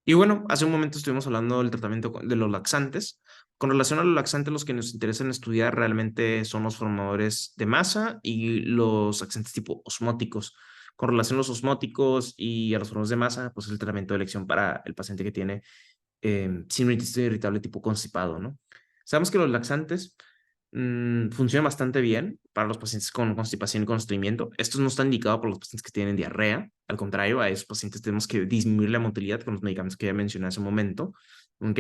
Y bueno, hace un momento estuvimos hablando del tratamiento de los laxantes. Con relación a los laxantes, los que nos interesan estudiar realmente son los formadores de masa y los laxantes tipo osmóticos. Con relación a los osmóticos y a los formadores de masa, pues es el tratamiento de elección para el paciente que tiene síndrome de intestino irritable tipo constipado, ¿no? Sabemos que los laxantes funcionan bastante bien para los pacientes con constipación y con estreñimiento. Esto no está indicado para los pacientes que tienen diarrea. Al contrario, a esos pacientes tenemos que disminuir la motilidad con los medicamentos que ya mencioné hace un momento. ¿Ok?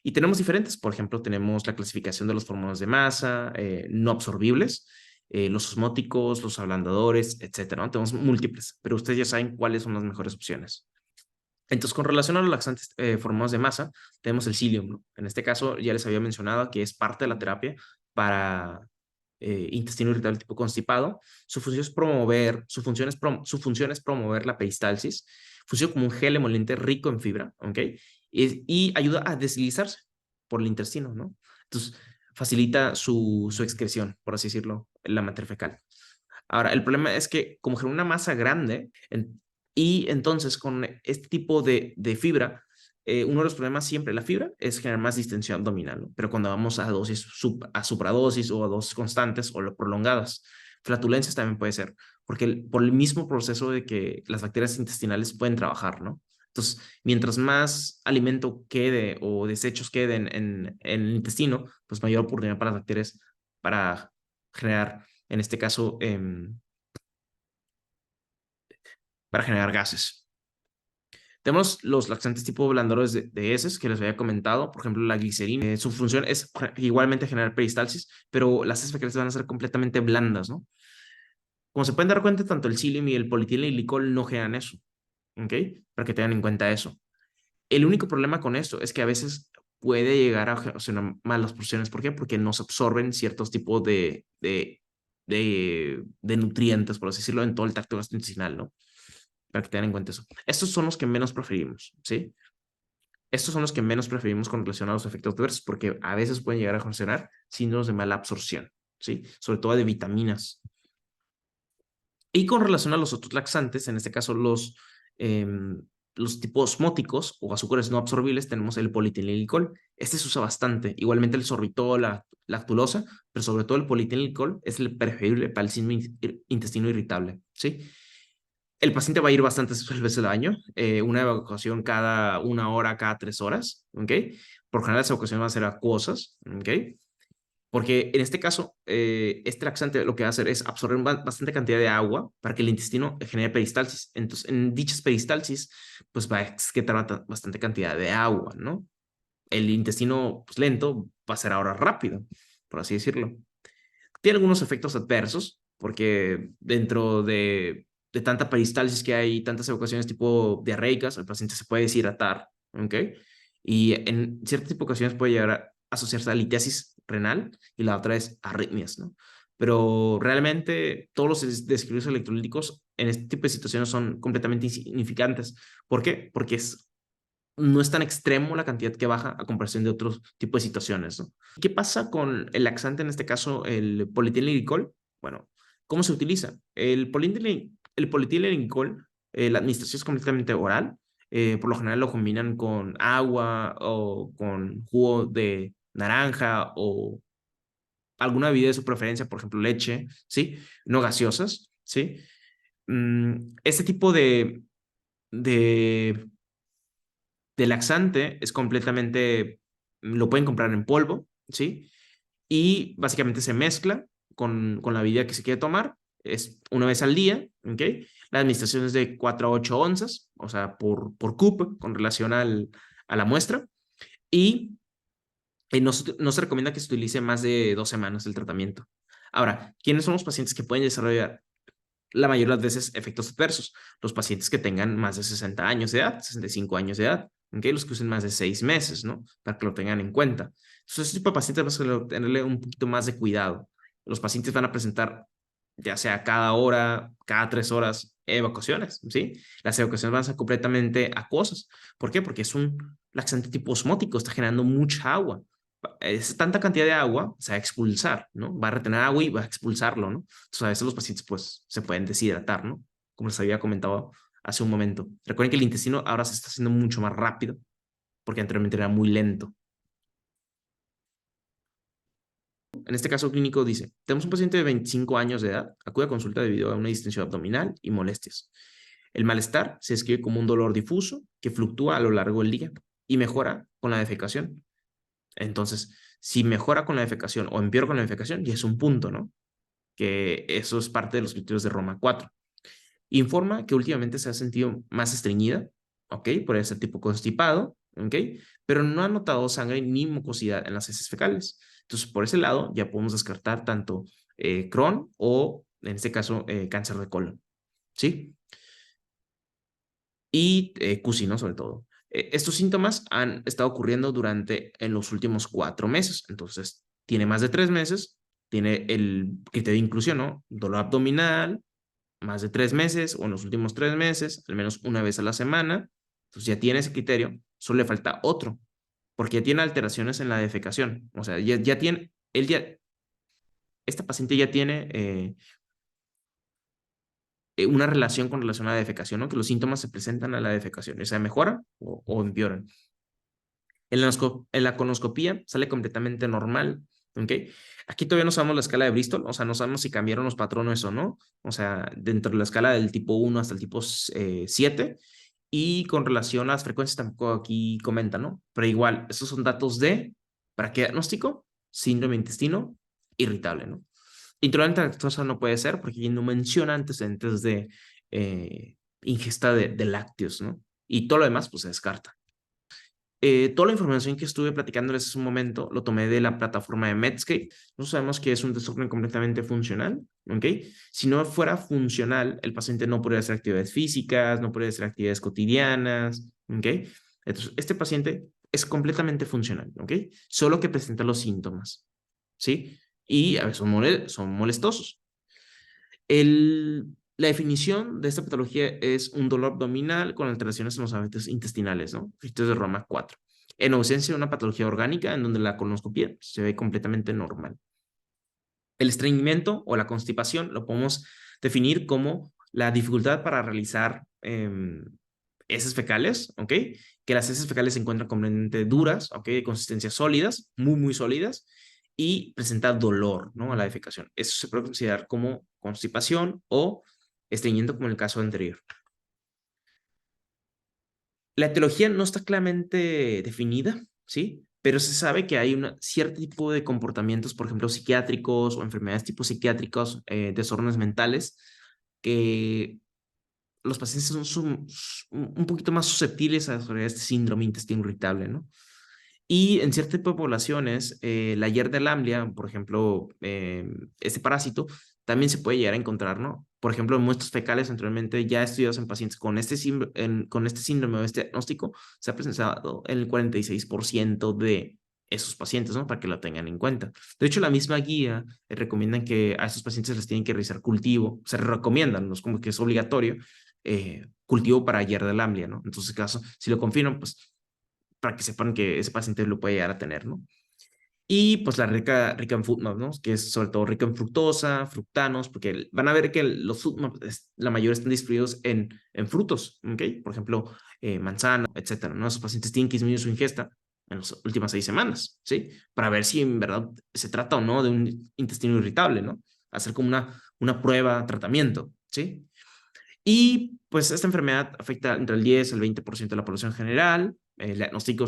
Y tenemos diferentes. Por ejemplo, tenemos la clasificación de los formadores de masa no absorbibles, los osmóticos, los ablandadores, etcétera, ¿no? Tenemos múltiples, pero ustedes ya saben cuáles son las mejores opciones. Entonces, con relación a los laxantes formados de masa, tenemos el psyllium, ¿no? En este caso, ya les había mencionado que es parte de la terapia para intestino irritable tipo constipado. Su función es promover la peristalsis. Funciona como un gel emoliente rico en fibra, ¿ok? Y ayuda a deslizarse por el intestino, ¿no? Entonces, facilita su excreción, por así decirlo, en la materia fecal. Ahora, el problema es que como genera una masa grande, y entonces con este tipo de fibra, uno de los problemas siempre de la fibra es generar más distensión abdominal, ¿no? Pero cuando vamos a dosis a supradosis o a dosis constantes o prolongadas, flatulencias también puede ser, porque por el mismo proceso de que las bacterias intestinales pueden trabajar, ¿no? Entonces, mientras más alimento quede o desechos queden en el intestino, pues mayor oportunidad para las bacterias para generar, en este caso, para generar gases. Tenemos los laxantes tipo blandadores de heces que les había comentado, por ejemplo, la glicerina. Su función es igualmente generar peristalsis, pero las heces fecales van a ser completamente blandas, ¿no? Como se pueden dar cuenta, tanto el psyllium y el polietilenglicol no generan eso, ¿ok? Para que tengan en cuenta eso. El único problema con esto es que a veces puede llegar a ocasionar malas porciones. ¿Por qué? Porque no se absorben ciertos tipos de nutrientes, por así decirlo, en todo el tracto gastrointestinal, ¿no? Para que tengan en cuenta eso. Estos son los que menos preferimos, ¿sí? Estos son los que menos preferimos con relación a los efectos adversos, porque a veces pueden llegar a ocasionar síndromes de mala absorción, ¿sí? Sobre todo de vitaminas. Y con relación a los otros laxantes, en este caso los tipos osmóticos o azúcares no absorbibles, tenemos el polietilenglicol. Este se usa bastante. Igualmente el sorbitol, la lactulosa, pero sobre todo el polietilenglicol es el preferible para el síndrome intestino irritable, ¿sí? El paciente va a ir bastantes veces al año, una evacuación cada 1 hora, cada 3 horas, ¿ok? Por general, las evacuaciones van a ser acuosas, ¿ok? Porque en este caso, este laxante lo que va a hacer es absorber bastante cantidad de agua para que el intestino genere peristalsis. Entonces, en dichas peristalsis, pues va a excretar bastante cantidad de agua, ¿no? El intestino, pues lento, va a ser ahora rápido, por así decirlo. Tiene algunos efectos adversos, porque dentro de tanta peristalsis que hay, tantas evacuaciones tipo diarreicas, el paciente se puede deshidratar, ¿ok? Y en ciertas tipo de ocasiones puede llegar a asociarse a litiasis renal y la otra es arritmias, ¿no? Pero realmente todos los desequilibrios electrolíticos en este tipo de situaciones son completamente insignificantes. ¿Por qué? Porque no es tan extremo la cantidad que baja a comparación de otros tipos de situaciones, ¿no? ¿Qué pasa con el laxante, en este caso el polietilenglicol? Bueno, ¿cómo se utiliza? El polietilenglicol, la administración es completamente oral. Por lo general lo combinan con agua o con jugo de naranja o alguna bebida de su preferencia, por ejemplo, leche, ¿sí? No gaseosas, ¿sí? Este tipo de de laxante es completamente, lo pueden comprar en polvo, ¿sí? Y básicamente se mezcla con la bebida que se quiere tomar, es una vez al día, ¿ok? La administración es de 4 a 8 onzas, o sea, por cup con relación a la muestra, y no se recomienda que se utilice más de 2 semanas el tratamiento. Ahora, ¿quiénes son los pacientes que pueden desarrollar la mayoría de las veces efectos adversos? Los pacientes que tengan más de 60 años de edad, 65 años de edad, ¿okay? Los que usen más de 6 meses, ¿no? Para que lo tengan en cuenta. Entonces, este tipo de pacientes vas a tenerle un poquito más de cuidado. Los pacientes van a presentar, ya sea cada hora, cada 3 horas, evacuaciones, ¿sí? Las evacuaciones van a ser completamente acuosas. ¿Por qué? Porque es un laxante tipo osmótico, está generando mucha agua. Es tanta cantidad de agua, se va a expulsar, ¿no? Va a retener agua y va a expulsarlo, ¿no? Entonces, a veces los pacientes, pues, se pueden deshidratar, ¿no? Como les había comentado hace un momento. Recuerden que el intestino ahora se está haciendo mucho más rápido, porque anteriormente era muy lento. En este caso clínico dice, tenemos un paciente de 25 años de edad, acude a consulta debido a una distensión abdominal y molestias. El malestar se describe como un dolor difuso que fluctúa a lo largo del día y mejora con la defecación. Entonces, si mejora con la defecación o empeora con la defecación, ya es un punto, ¿no? Que eso es parte de los criterios de Roma 4. Informa que últimamente se ha sentido más estreñida, ¿ok? Por ese tipo constipado, ¿ok? Pero no ha notado sangre ni mucosidad en las heces fecales. Entonces, por ese lado, ya podemos descartar tanto Crohn o, en este caso, cáncer de colon, ¿sí? Y CUSI, ¿no? Sobre todo. Estos síntomas han estado ocurriendo en los últimos 4 meses. Entonces, tiene más de 3 meses, tiene el criterio de inclusión, ¿no? Dolor abdominal, más de 3 meses o en los últimos 3 meses, al menos una vez a la semana. Entonces ya tiene ese criterio, solo le falta otro, porque ya tiene alteraciones en la defecación. O sea, ya tiene, esta paciente ya tiene una relación con relación a la defecación, ¿no? Que los síntomas se presentan a la defecación, o sea, mejoran o empeoran. En la colonoscopía sale completamente normal, ¿ok? Aquí todavía no sabemos la escala de Bristol, o sea, no sabemos si cambiaron los patrones o no, o sea, dentro de la escala del tipo 1 hasta el tipo 7, y con relación a las frecuencias tampoco aquí comenta, ¿no? Pero igual, esos son datos ¿para qué diagnóstico? Síndrome de intestino irritable, ¿no? Intolerante a lactosa no puede ser porque no menciona antecedentes de ingesta de lácteos, ¿no? Y todo lo demás, pues se descarta. Toda la información que estuve platicándoles hace un momento lo tomé de la plataforma de Medscape. No sabemos que es un desorden completamente funcional, ¿ok? Si no fuera funcional, el paciente no podría hacer actividades físicas, no podría hacer actividades cotidianas, ¿ok? Entonces, este paciente es completamente funcional, ¿ok? Solo que presenta los síntomas, ¿sí? Y a veces son molestosos. La definición de esta patología es un dolor abdominal con alteraciones en los hábitos intestinales, ¿no? Criterios de Roma 4. En ausencia de una patología orgánica en donde la colonoscopia se ve completamente normal. El estreñimiento o la constipación lo podemos definir como la dificultad para realizar heces fecales, ¿ok? Que las heces fecales se encuentran completamente duras, ¿ok? De consistencia sólidas, muy, muy sólidas, y presenta dolor, ¿no? A la defecación. Eso se puede considerar como constipación o estreñimiento, como en el caso anterior. La etiología no está claramente definida, ¿sí? Pero se sabe que hay un cierto tipo de comportamientos, por ejemplo, psiquiátricos o enfermedades tipo psiquiátricos, desórdenes mentales, que los pacientes son un poquito más susceptibles a desarrollar este síndrome intestino irritable, ¿no? Y en cierto tipo de poblaciones, la Yerder por ejemplo, este parásito, también se puede llegar a encontrar, ¿no? Por ejemplo, en muestras fecales anteriormente ya estudiados en pacientes con este síndrome o este diagnóstico, se ha presentado en el 46% de esos pacientes, ¿no? Para que lo tengan en cuenta. De hecho, la misma guía recomiendan que a estos pacientes les tienen que realizar cultivo, se recomiendan, no es como que es obligatorio, cultivo para Yerder, ¿no? Entonces, caso, si lo confirman, pues para que sepan que ese paciente lo puede llegar a tener, ¿no? Y pues la rica en FODMAP, ¿no? Que es sobre todo rica en fructosa, fructanos, porque van a ver que los FODMAP, la mayoría están distribuidos en frutos, ¿ok? Por ejemplo, manzana, etcétera, ¿no? Esos pacientes tienen que disminuir su ingesta en las últimas 6 semanas, ¿sí? Para ver si en verdad se trata o no de un intestino irritable, ¿no? Hacer como una prueba, tratamiento, ¿sí? Y pues esta enfermedad afecta entre el 10 al 20% de la población general. El diagnóstico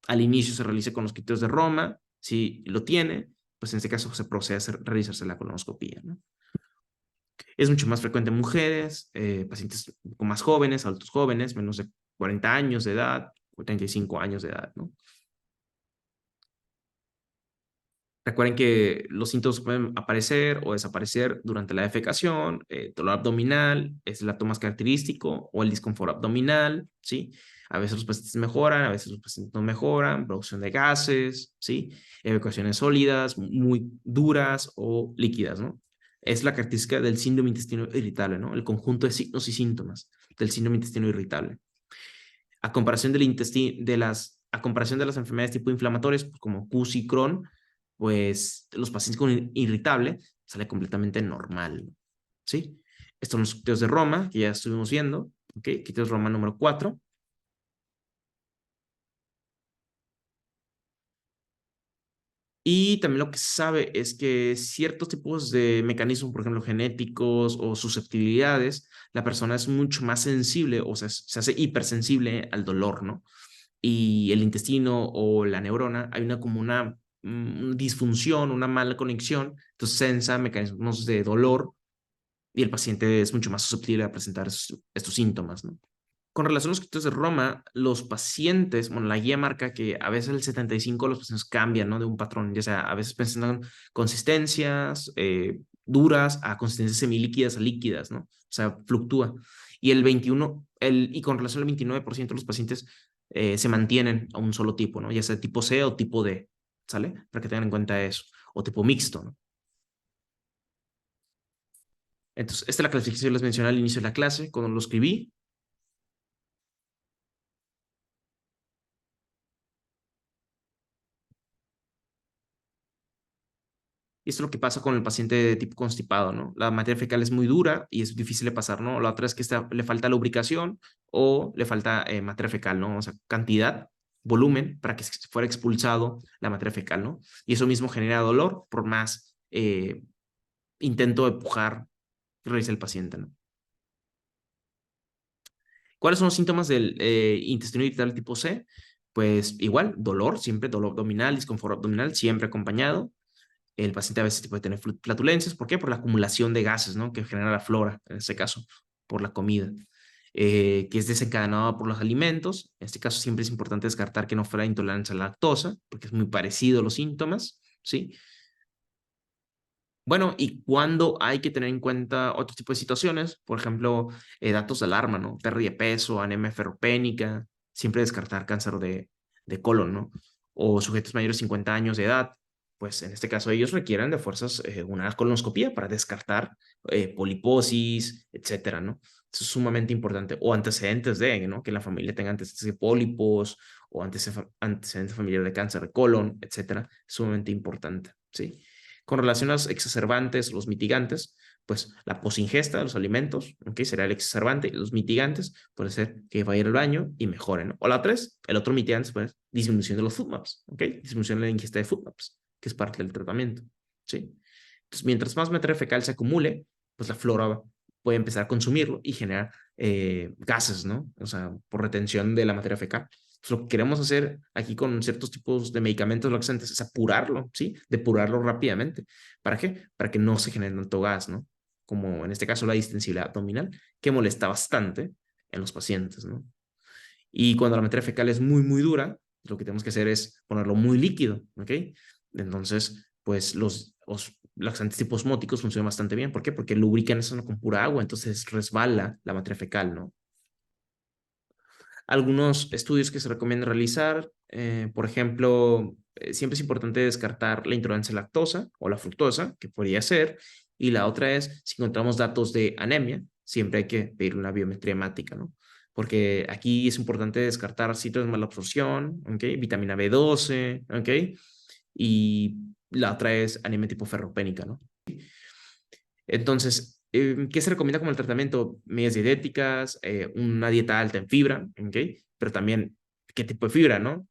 al inicio se realiza con los criterios de Roma. Si lo tiene, pues en este caso se procede a realizarse la colonoscopia, ¿no? Es mucho más frecuente en mujeres, pacientes un poco más jóvenes, adultos jóvenes, menos de 40 años de edad, o 35 años de edad, ¿no? Recuerden que los síntomas pueden aparecer o desaparecer durante la defecación, dolor abdominal es el acto más característico, o el disconfort abdominal, ¿sí? A veces los pacientes mejoran, a veces los pacientes no mejoran, producción de gases, ¿sí? Evacuaciones sólidas, muy duras o líquidas, ¿no? Es la característica del síndrome intestino irritable, ¿no? El conjunto de signos y síntomas del síndrome intestino irritable. A comparación a comparación de las enfermedades tipo inflamatorias, pues, como CUS y Crohn, pues los pacientes con irritable sale completamente normal, ¿sí? Estos son los criterios de Roma, que ya estuvimos viendo, ¿ok? Aquí tienes Roma número 4. Y también lo que se sabe es que ciertos tipos de mecanismos, por ejemplo, genéticos o susceptibilidades, la persona es mucho más sensible o sea, se hace hipersensible al dolor, ¿no? Y el intestino o la neurona, hay una como una disfunción, una mala conexión, entonces sensa mecanismos de dolor y el paciente es mucho más susceptible a presentar estos síntomas, ¿no? Con relación a los criterios de Roma, los pacientes, bueno, la guía marca que a veces el 75 de los pacientes cambian, ¿no? De un patrón, ya sea a veces presentan consistencias duras a consistencias semilíquidas a líquidas, ¿no? O sea, fluctúa. Y el 21, y con relación al 29% de los pacientes se mantienen a un solo tipo, ¿no? Ya sea tipo C o tipo D, ¿sale? Para que tengan en cuenta eso. O tipo mixto, ¿no? Entonces, esta es la clasificación que les mencioné al inicio de la clase, cuando lo escribí. Y esto es lo que pasa con el paciente de tipo constipado, ¿no? La materia fecal es muy dura y es difícil de pasar, ¿no? La otra es que le falta lubricación o le falta materia fecal, ¿no? O sea, cantidad, volumen para que fuera expulsado la materia fecal, ¿no? Y eso mismo genera dolor por más intento de pujar que realiza el paciente, ¿no? ¿Cuáles son los síntomas del intestino irritable tipo C? Pues igual, dolor, siempre dolor abdominal, disconfort abdominal, siempre acompañado. El paciente a veces puede tener flatulencias. ¿Por qué? Por la acumulación de gases, ¿no? Que genera la flora, en este caso, por la comida, que es desencadenada por los alimentos. En este caso siempre es importante descartar que no fuera intolerancia a la lactosa, porque es muy parecido a los síntomas, ¿sí? Bueno, y cuando hay que tener en cuenta otro tipo de situaciones, por ejemplo, datos de alarma, ¿no? Pérdida de peso, anemia ferropénica, siempre descartar cáncer de colon, ¿no? O sujetos mayores de 50 años de edad, pues en este caso ellos requieren de fuerzas una colonoscopía para descartar poliposis, etcétera, ¿no? Eso es sumamente importante. O antecedentes de, ¿no? Que la familia tenga antecedentes de pólipos o antecedentes familiares de cáncer de colon, etcétera. Es sumamente importante, ¿sí? Con relación a los exacerbantes, los mitigantes, pues la posingesta de los alimentos, ¿ok? Será el exacerbante. Y los mitigantes puede ser que vaya al baño y mejoren, ¿no? O la tres, el otro mitigante es disminución de los foodmaps, ¿ok? Disminución de la ingesta de foodmaps, que es parte del tratamiento, ¿sí? Entonces, mientras más materia fecal se acumule, pues la flora puede empezar a consumirlo y generar gases, ¿no? O sea, por retención de la materia fecal. Pues lo que queremos hacer aquí con ciertos tipos de medicamentos laxantes es apurarlo, ¿sí? Depurarlo rápidamente. ¿Para qué? Para que no se genere tanto gas, ¿no? Como en este caso la distensibilidad abdominal, que molesta bastante en los pacientes, ¿no? Y cuando la materia fecal es muy, muy dura, lo que tenemos que hacer es ponerlo muy líquido, ¿ok? Entonces, pues los laxantes tipo osmóticos funcionan bastante bien. ¿Por qué? Porque lubrican eso con pura agua, entonces resbala la materia fecal, ¿no? Algunos estudios que se recomienda realizar, por ejemplo, siempre es importante descartar la intolerancia a la lactosa o la fructosa, que podría ser, y la otra es, si encontramos datos de anemia, siempre hay que pedir una biometría hemática, ¿no? Porque aquí es importante descartar sitios de malabsorción, ¿ok? Vitamina B12, ¿ok? Y la otra es anemia tipo ferropénica, ¿no? Entonces, ¿qué se recomienda como el tratamiento? Medidas dietéticas, una dieta alta en fibra, ¿ok? Pero también, ¿qué tipo de fibra, no?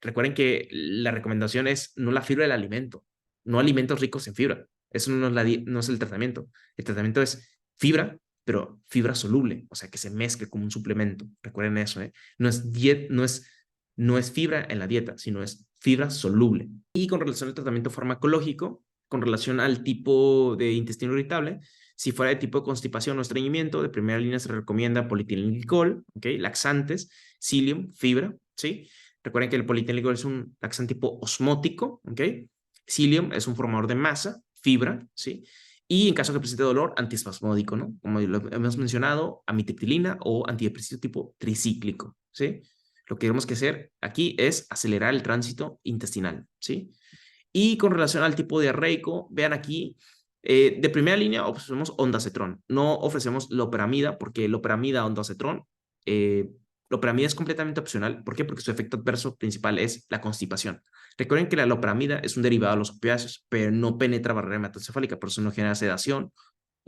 Recuerden que la recomendación es no la fibra del alimento, no alimentos ricos en fibra. Eso no es, no es el tratamiento. El tratamiento es fibra, pero fibra soluble, o sea, que se mezcle como un suplemento. Recuerden eso, ¿eh? No es fibra en la dieta, sino es fibra soluble. Y con relación al tratamiento farmacológico, con relación al tipo de intestino irritable, si fuera de tipo de constipación o estreñimiento, de primera línea se recomienda polietilenglicol, ¿ok? Laxantes, psyllium, fibra, ¿sí? Recuerden que el polietilenglicol es un laxante tipo osmótico, ¿ok? Psyllium es un formador de masa, fibra, ¿sí? Y en caso que presente dolor, antiespasmódico, ¿no? Como lo hemos mencionado, amitriptilina o antidepresivo tipo tricíclico, ¿sí? Lo que tenemos que hacer aquí es acelerar el tránsito intestinal, ¿sí? Y con relación al tipo diarreico, vean aquí, de primera línea ofrecemos ondansetron. No ofrecemos loperamida porque loperamida, ondansetron, eh, loperamida es completamente opcional. ¿Por qué? Porque su efecto adverso principal es la constipación. Recuerden que la loperamida es un derivado de los opiáceos, pero no penetra barrera hematoencefálica, por eso no genera sedación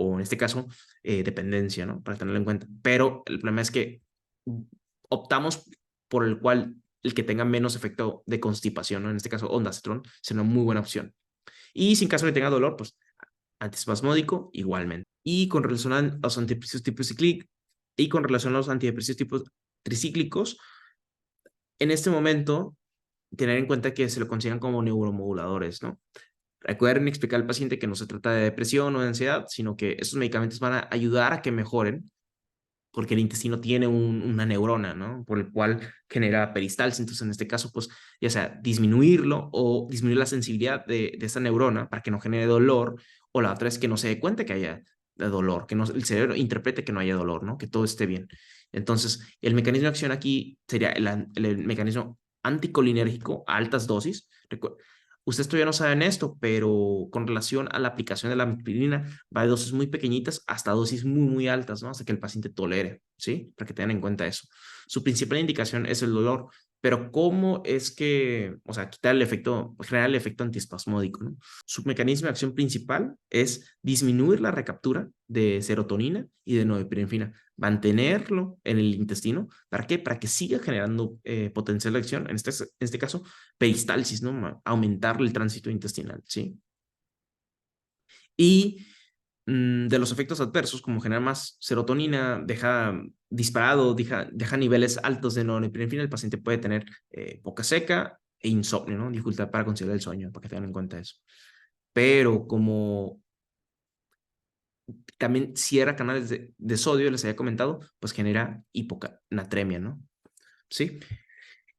o en este caso, dependencia, ¿no? Para tenerlo en cuenta. Pero el problema es que optamos por el que tenga menos efecto de constipación, ¿no? En este caso, ondansetron sería una muy buena opción. Y si en caso de tenga dolor, pues antiespasmódico igualmente. Y con relación a los antidepresivos tipo cíclico y con relación a los antidepresivos tipo tricíclicos, en este momento tener en cuenta que se lo consideran como neuromoduladores, ¿no? Recuerden explicar al paciente que no se trata de depresión o de ansiedad, sino que estos medicamentos van a ayudar a que mejoren porque el intestino tiene una neurona, ¿no? Por el cual genera peristalsis. Entonces, en este caso, pues, ya sea disminuirlo o disminuir la sensibilidad de esa neurona para que no genere dolor, o la otra es que no se dé cuenta que haya dolor, que no, el cerebro interprete que no haya dolor, ¿no? Que todo esté bien. Entonces, el mecanismo de acción aquí sería el mecanismo anticolinérgico a altas dosis. Ustedes todavía no saben esto, pero con relación a la aplicación de la amitriptilina, va de dosis muy pequeñitas hasta dosis muy, muy altas, ¿no? Hasta que el paciente tolere, ¿sí? Para que tengan en cuenta eso. Su principal indicación es el dolor, pero ¿cómo es que, o sea, quitar el efecto, generar el efecto antiespasmódico, ¿no? Su mecanismo de acción principal es disminuir la recaptura de serotonina y de norepinefrina, mantenerlo en el intestino. ¿Para qué? Para que siga generando potencial de acción, en este caso, peristalsis, ¿no? Aumentar el tránsito intestinal, ¿sí? Y de los efectos adversos, como generar más serotonina, deja disparado, deja niveles altos de norepinefrina, el paciente puede tener boca seca e insomnio, ¿no? Dificultad para conciliar el sueño, para que tengan en cuenta eso. Pero como también cierra canales de sodio, les había comentado, pues genera hiponatremia, ¿no? ¿Sí?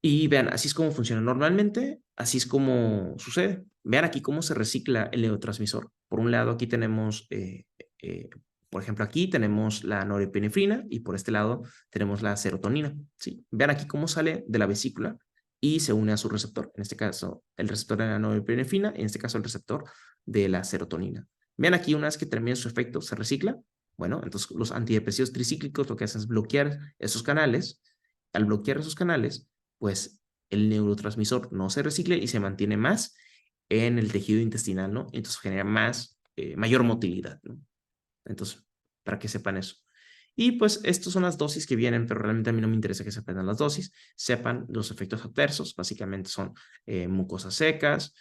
Y vean, así es como funciona normalmente, así es como sucede. Vean aquí cómo se recicla el neurotransmisor. Por un lado, aquí tenemos, eh, por ejemplo, aquí tenemos la norepinefrina y por este lado tenemos la serotonina. ¿Sí? Vean aquí cómo sale de la vesícula y se une a su receptor. En este caso, el receptor de la norepinefrina, en este caso, el receptor de la serotonina. Vean aquí, una vez que termina su efecto, se recicla. Bueno, entonces los antidepresivos tricíclicos lo que hacen es bloquear esos canales. Al bloquear esos canales, pues el neurotransmisor no se recicla y se mantiene más en el tejido intestinal, ¿no? Entonces genera mayor motilidad, ¿no? Entonces, para que sepan eso. Y pues estas son las dosis que vienen, pero realmente a mí no me interesa que se aprendan las dosis, sepan los efectos adversos, básicamente son mucosas secas,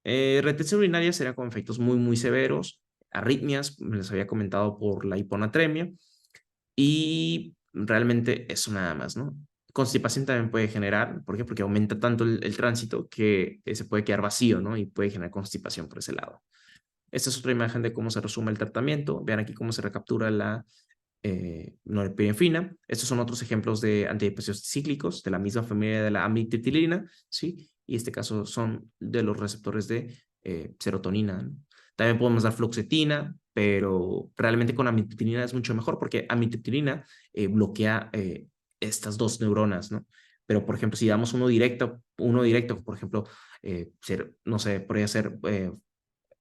retención urinaria será con efectos muy, muy severos, arritmias, les había comentado por la hiponatremia, y realmente eso nada más, ¿no? Constipación también puede generar, ¿por qué? Porque aumenta tanto el tránsito que se puede quedar vacío, ¿no? Y puede generar constipación por ese lado. Esta es otra imagen de cómo se resume el tratamiento. Vean aquí cómo se recaptura la norepinefrina. Estos son otros ejemplos de antidepresivos cíclicos de la misma familia de la amitriptilina, ¿sí? Y en este caso son de los receptores de serotonina, ¿no? También podemos dar fluoxetina, pero realmente con amitriptilina es mucho mejor porque amitriptilina bloquea estas dos neuronas, ¿no? Pero, por ejemplo, si damos uno directo, por ejemplo, no sé, podría ser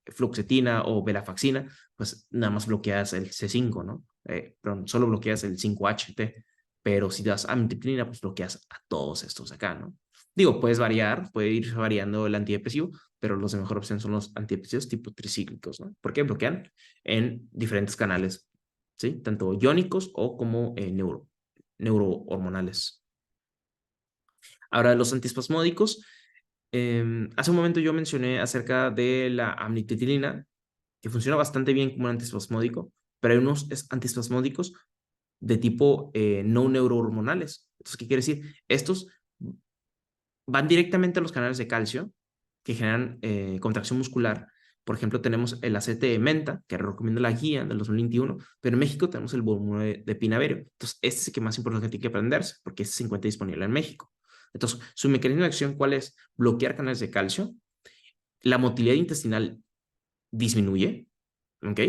fluoxetina o velafaxina, pues nada más bloqueas el C5, ¿no? Perdón, solo bloqueas el 5-HT, pero si das amitriptilina, pues bloqueas a todos estos acá, ¿no? Digo, puedes variar, puede ir variando el antidepresivo, pero los de mejor opción son los antidepresivos tipo tricíclicos, ¿no? Porque bloquean en diferentes canales, ¿sí? Tanto iónicos o como neurohormonales. Ahora, los antiespasmódicos, hace un momento yo mencioné acerca de la amitriptilina, que funciona bastante bien como un antiespasmódico, pero hay unos antiespasmódicos de tipo no neurohormonales. Entonces, ¿qué quiere decir? Estos van directamente a los canales de calcio que generan contracción muscular. Por ejemplo, tenemos el aceite de menta, que recomiendo la guía del 2021, pero en México tenemos el bromuro de pinaverio. Entonces, este es el que más importante que tiene que aprenderse, porque este se encuentra disponible en México. Entonces, su mecanismo de acción, ¿cuál es? Bloquear canales de calcio. La motilidad intestinal disminuye, ¿ok?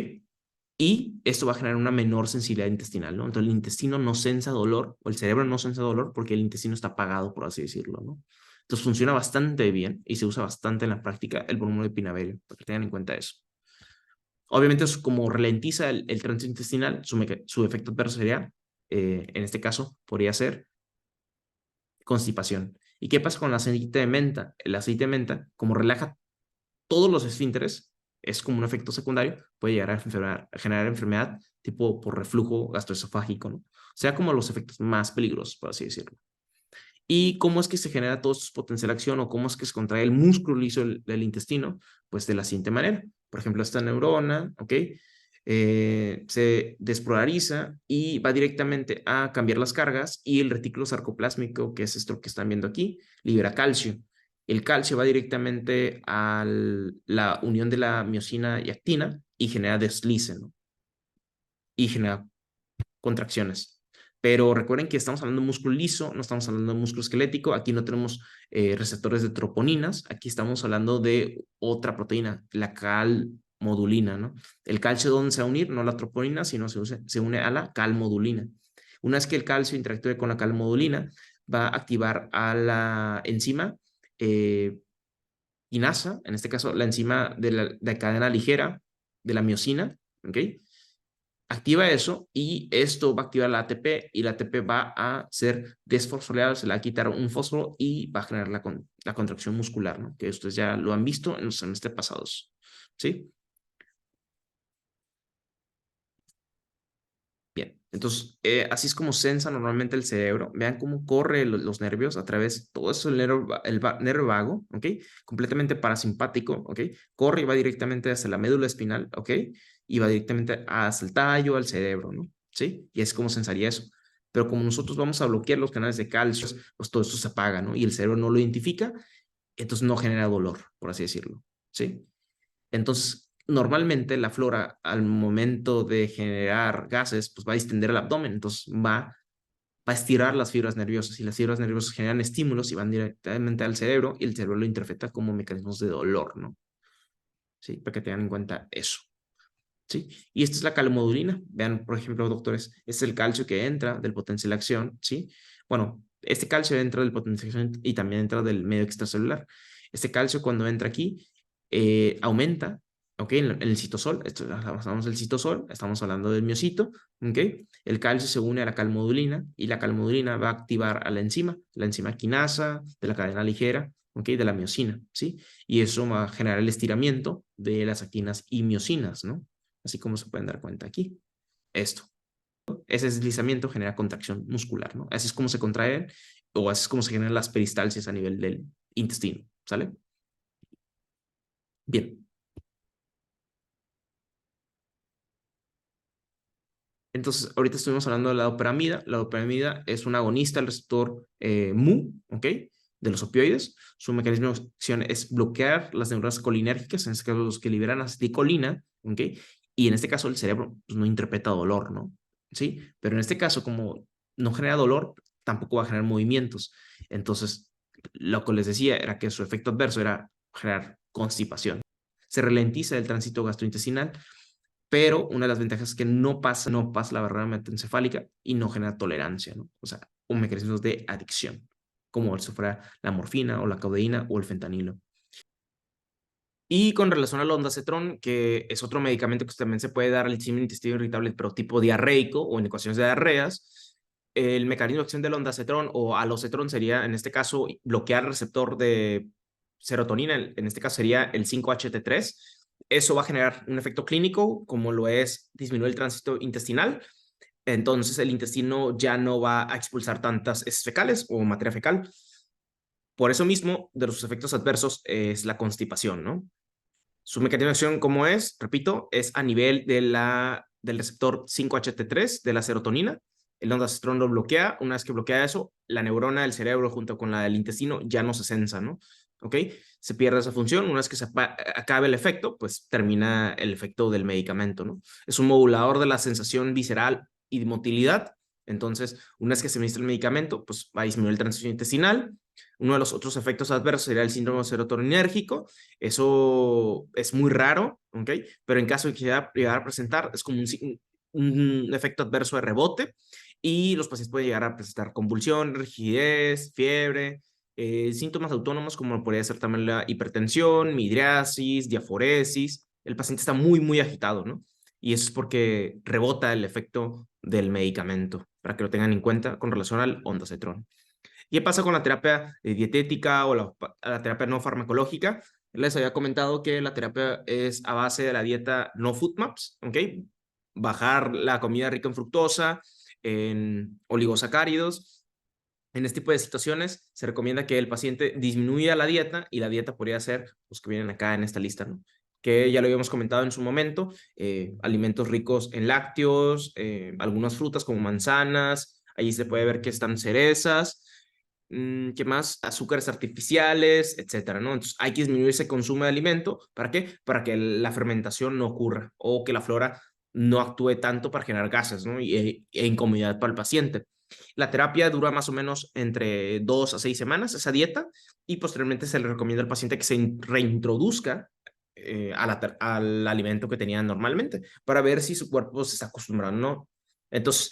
Y esto va a generar una menor sensibilidad intestinal, ¿no? Entonces el intestino no sensa dolor, o el cerebro no sensa dolor porque el intestino está apagado, por así decirlo, ¿no? Entonces funciona bastante bien y se usa bastante en la práctica el bromuro de pinaverio, para que tengan en cuenta eso. Obviamente, como ralentiza el tránsito intestinal, su efecto adverso sería, en este caso, podría ser constipación. ¿Y qué pasa con el aceite de menta? El aceite de menta, como relaja todos los esfínteres, es como un efecto secundario, puede llegar a generar enfermedad tipo por reflujo gastroesofágico, ¿no? O sea, como los efectos más peligrosos, por así decirlo. ¿Y cómo es que se genera todo esto potencial acción o cómo es que se contrae el músculo liso del intestino? Pues de la siguiente manera. Por ejemplo, esta neurona, ¿ok? Se despolariza y va directamente a cambiar las cargas y el retículo sarcoplásmico, que es esto que están viendo aquí, libera calcio. El calcio va directamente a la unión de la miosina y actina y genera deslice, ¿no? Y genera contracciones. Pero recuerden que estamos hablando de músculo liso, no estamos hablando de músculo esquelético. Aquí no tenemos receptores de troponinas. Aquí estamos hablando de otra proteína, la calmodulina, ¿no? El calcio, ¿dónde se va a unir? No a la troponina, sino se une a la calmodulina. Una vez que el calcio interactúe con la calmodulina, va a activar a la enzima quinasa, en este caso la enzima de cadena ligera de la miosina, ¿ok? Activa eso y esto va a activar la ATP y la ATP va a ser desfosforilada, se le va a quitar un fósforo y va a generar la contracción muscular, ¿no? Que ustedes ya lo han visto en los semestres pasados, ¿sí? Bien, entonces así es como sensa normalmente el cerebro. Vean cómo corre los nervios a través, todo eso nervio vago, ¿ok? Completamente parasimpático, ¿ok? Corre y va directamente hacia la médula espinal, ¿ok? Y va directamente hacia el tallo, al cerebro, ¿no? ¿Sí? Y es como sensaría eso. Pero como nosotros vamos a bloquear los canales de calcio, pues todo esto se apaga, ¿no? Y el cerebro no lo identifica, entonces no genera dolor, por así decirlo, ¿sí? Entonces, normalmente la flora al momento de generar gases, pues va a distender el abdomen, entonces va a estirar las fibras nerviosas y las fibras nerviosas generan estímulos y van directamente al cerebro y el cerebro lo interpreta como mecanismos de dolor, ¿no? Sí, para que tengan en cuenta eso. ¿Sí? Y esta es la calmodulina. Vean, por ejemplo, doctores, este es el calcio que entra del potencial de acción, ¿sí? Bueno, este calcio entra del potencial de acción y también entra del medio extracelular. Este calcio cuando entra aquí aumenta, ¿ok? En el citosol, esto, hablamos del citosol, estamos hablando del miocito, ¿ok? El calcio se une a la calmodulina y la calmodulina va a activar a la enzima quinasa de la cadena ligera, ¿ok? De la miocina, ¿sí? Y eso va a generar el estiramiento de las actinas y miocinas, ¿no? Así como se pueden dar cuenta aquí. Esto. Ese deslizamiento genera contracción muscular, ¿no? Así es como se contraen o así es como se generan las peristalsias a nivel del intestino, ¿sale? Bien. Entonces, ahorita estuvimos hablando de la dopamina. La dopamina es un agonista del receptor mu, ¿ok? De los opioides. Su mecanismo de acción es bloquear las neuronas colinérgicas, en este caso los que liberan acetilcolina, ¿ok? Y en este caso el cerebro pues, no interpreta dolor, ¿no? ¿Sí? Pero en este caso, como no genera dolor, tampoco va a generar movimientos. Entonces, lo que les decía era que su efecto adverso era generar constipación. Se ralentiza el tránsito gastrointestinal, pero una de las ventajas es que no pasa la barrera hematoencefálica y no genera tolerancia, ¿no? O sea, un mecanismo de adicción, como si fuera la morfina o la codeína o el fentanilo. Y con relación al ondansetron, que es otro medicamento que también se puede dar al síndrome intestino irritable, pero tipo diarreico o en ecuaciones de diarreas, el mecanismo de acción del ondansetron o alocetrón sería, en este caso, bloquear el receptor de serotonina, en este caso sería el 5-HT3. Eso va a generar un efecto clínico, como lo es disminuir el tránsito intestinal. Entonces el intestino ya no va a expulsar tantas heces fecales o materia fecal. Por eso mismo, de los efectos adversos es la constipación, ¿no? Su mecanismo de acción, ¿cómo es? Repito, es a nivel del receptor 5-HT3 de la serotonina. El ondansetron lo bloquea. Una vez que bloquea eso, la neurona del cerebro junto con la del intestino ya no se sensa, ¿no? ¿Ok? Se pierde esa función. Una vez que se acabe el efecto, pues termina el efecto del medicamento, ¿no? Es un modulador de la sensación visceral y de motilidad. Entonces, una vez que se administra el medicamento, pues va a disminuir el tránsito intestinal. Uno de los otros efectos adversos sería el síndrome serotoninérgico. Eso es muy raro, ¿ok? Pero en caso de que llegar a presentar, es como un efecto adverso de rebote y los pacientes pueden llegar a presentar convulsión, rigidez, fiebre, síntomas autónomos como podría ser también la hipertensión, midriasis, diaforesis. El paciente está muy, muy agitado, ¿no? Y eso es porque rebota el efecto del medicamento, para que lo tengan en cuenta con relación al ondansetron. ¿Qué pasa con la terapia dietética o la terapia no farmacológica? Les había comentado que la terapia es a base de la dieta no food maps, ¿ok? Bajar la comida rica en fructosa, en oligosacáridos. En este tipo de situaciones se recomienda que el paciente disminuya la dieta y la dieta podría ser los que vienen acá en esta lista, ¿no? Que ya lo habíamos comentado en su momento, alimentos ricos en lácteos, algunas frutas como manzanas, ahí se puede ver que están cerezas, ¿qué más? Azúcares artificiales, etcétera, ¿no? Entonces hay que disminuir ese consumo de alimento. ¿Para qué? Para que la fermentación no ocurra o que la flora no actúe tanto para generar gases, ¿no? E incomodidad para el paciente. La terapia dura más o menos entre 2 a 6 semanas, esa dieta, y posteriormente se le recomienda al paciente que se reintroduzca al alimento que tenía normalmente para ver si su cuerpo se está acostumbrando, ¿no? Entonces,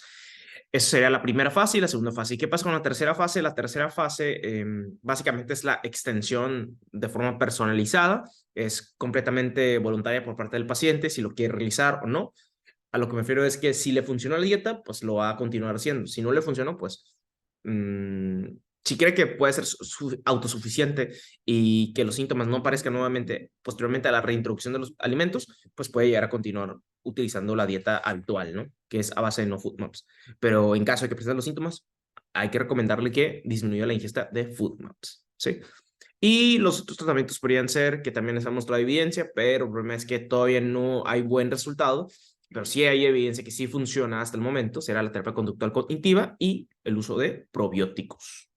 esa sería la primera fase y la segunda fase. ¿Y qué pasa con la tercera fase? La tercera fase básicamente es la extensión de forma personalizada, es completamente voluntaria por parte del paciente si lo quiere realizar o no. A lo que me refiero es que si le funcionó la dieta, pues lo va a continuar haciendo. Si no le funcionó, pues mmm, si cree que puede ser autosuficiente y que los síntomas no aparezcan nuevamente posteriormente a la reintroducción de los alimentos, pues puede llegar a continuar utilizando la dieta habitual, ¿no? Que es a base de no food maps. Pero en caso de que presenten los síntomas, hay que recomendarle que disminuya la ingesta de food maps, ¿sí? Y los otros tratamientos podrían ser, que también les ha mostrado evidencia, pero el problema es que todavía no hay buen resultado, pero sí hay evidencia que sí funciona hasta el momento, será la terapia conductual cognitiva y el uso de probióticos.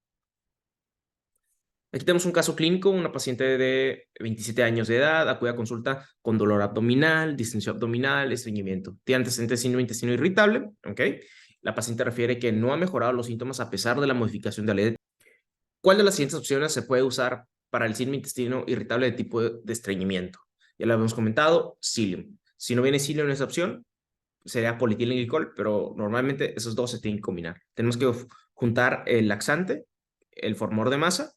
Aquí tenemos un caso clínico, una paciente de 27 años de edad, acude a consulta con dolor abdominal, distensión abdominal, estreñimiento. Tiene antecedentes de síndrome de intestino irritable, ¿ok? La paciente refiere que no ha mejorado los síntomas a pesar de la modificación de la ley. ¿Cuál de las siguientes opciones se puede usar para el síndrome de intestino irritable de tipo de estreñimiento? Ya lo habíamos comentado, psyllium. Si no viene psyllium en esa opción, sería polietilenglicol, pero normalmente esos dos se tienen que combinar. Tenemos que juntar el laxante, el formol de masa,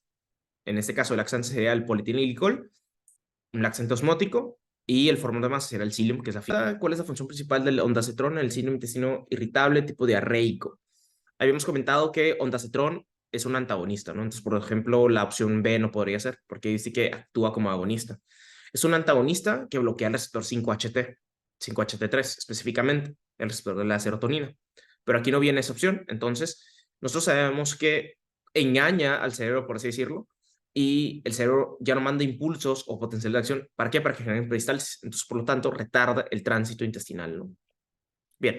en este caso el laxante sería el polietilenglicol, un laxante osmótico, y el formol de masa sería el psyllium, que es la fibra. ¿Cuál es la función principal del ondansetron en el síndrome de intestino irritable tipo diarreico? Habíamos comentado que ondansetron es un antagonista, ¿no? Entonces, por ejemplo, la opción B no podría ser, porque dice que actúa como agonista. Es un antagonista que bloquea el receptor 5HT, 5HT3 específicamente, el receptor de la serotonina. Pero aquí no viene esa opción, entonces nosotros sabemos que engaña al cerebro, por así decirlo, y el cerebro ya no manda impulsos o potencial de acción. ¿Para qué? Para que generen peristalsis. Entonces, por lo tanto, retarda el tránsito intestinal, ¿no?